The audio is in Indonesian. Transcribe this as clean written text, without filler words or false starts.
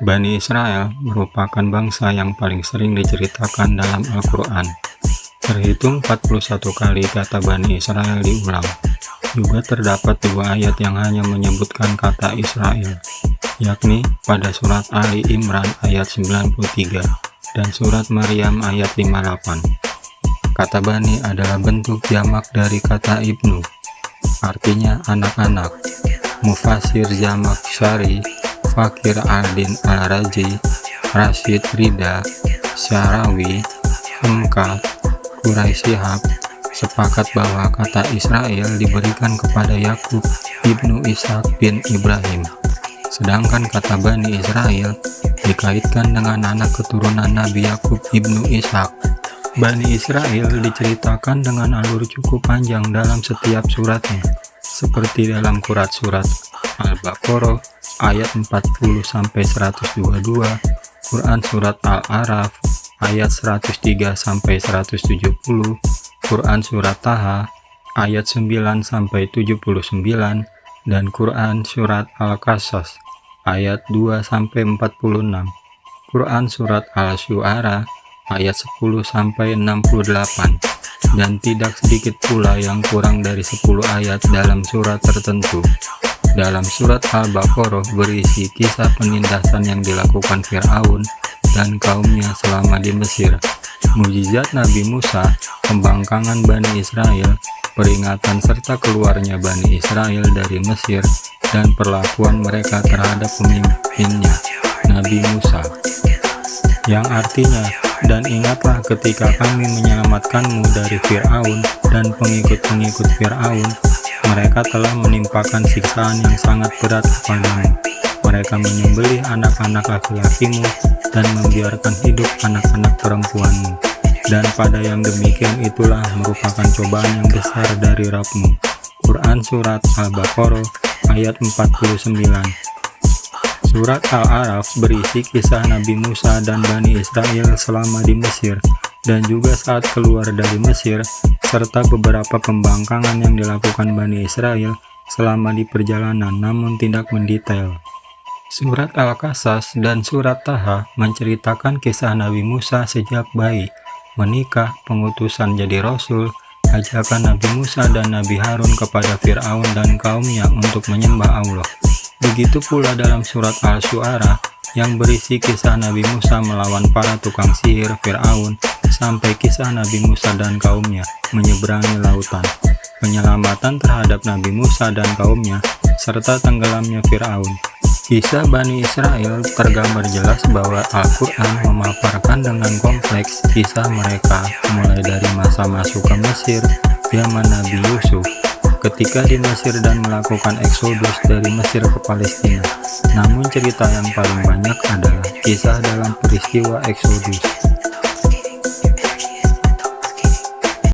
Bani Israel merupakan bangsa yang paling sering diceritakan dalam Al-Quran. Terhitung 41 kali kata Bani Israel diulang. Juga terdapat 2 ayat yang hanya menyebutkan kata Israel, yakni pada surat Ali Imran ayat 93 dan surat Maryam ayat 58. Kata Bani adalah bentuk jamak dari kata Ibnu, artinya anak-anak. Mufasir Jamak Syari, Fakir Aldin Al-Raji, Rashid Rida, Syarawi, Hamka, Quraisy-Shihab sepakat bahwa kata Israel diberikan kepada Yakub ibnu Ishak bin Ibrahim, sedangkan kata Bani Israel dikaitkan dengan anak keturunan Nabi Yakub ibnu Ishak. Bani Israel diceritakan dengan alur cukup panjang dalam setiap suratnya, seperti dalam surat Al-Baqarah ayat 40-122, Quran surat Al-A'raf ayat 103-170, Quran surat Taha ayat 9-79, dan Quran surat Al-Qasas ayat 2-46, Quran surat Al-Syu'ara ayat 10-68, dan tidak sedikit pula yang kurang dari 10 ayat dalam surat tertentu. Dalam surat Al-Baqarah berisi kisah penindasan yang dilakukan Fir'aun dan kaumnya selama di Mesir, mukjizat Nabi Musa, pembangkangan Bani Israel, peringatan serta keluarnya Bani Israel dari Mesir, dan perlakuan mereka terhadap pemimpinnya, Nabi Musa, yang artinya, dan ingatlah ketika kami menyelamatkanmu dari Fir'aun dan pengikut-pengikut Fir'aun, mereka telah menimpakan siksaan yang sangat berat kepadamu. Mereka menyembelih anak-anak laki-lakimu dan membiarkan hidup anak-anak perempuanmu. Dan pada yang demikian itulah merupakan cobaan yang besar dari Rabb-mu. Quran surat Al-Baqarah ayat 49. Surat Al-A'raf berisi kisah Nabi Musa dan Bani Israel selama di Mesir, dan juga saat keluar dari Mesir, serta beberapa pembangkangan yang dilakukan Bani Israel selama di perjalanan, namun tidak mendetail. Surat Al-Qasas dan surat Taha menceritakan kisah Nabi Musa sejak bayi, menikah, pengutusan jadi rasul, ajakan Nabi Musa dan Nabi Harun kepada Fir'aun dan kaumnya untuk menyembah Allah. Begitu pula dalam surat Al-Syu'ara yang berisi kisah Nabi Musa melawan para tukang sihir Fir'aun, sampai kisah Nabi Musa dan kaumnya menyeberangi lautan, penyelamatan terhadap Nabi Musa dan kaumnya, serta tenggelamnya Fir'aun. Kisah Bani Israel tergambar jelas bahwa Al-Quran memaparkan dengan kompleks kisah mereka, mulai dari masa masuk ke Mesir, zaman Nabi Yusuf, ketika di Mesir dan melakukan eksodus dari Mesir ke Palestina. Namun cerita yang paling banyak adalah kisah dalam peristiwa eksodus.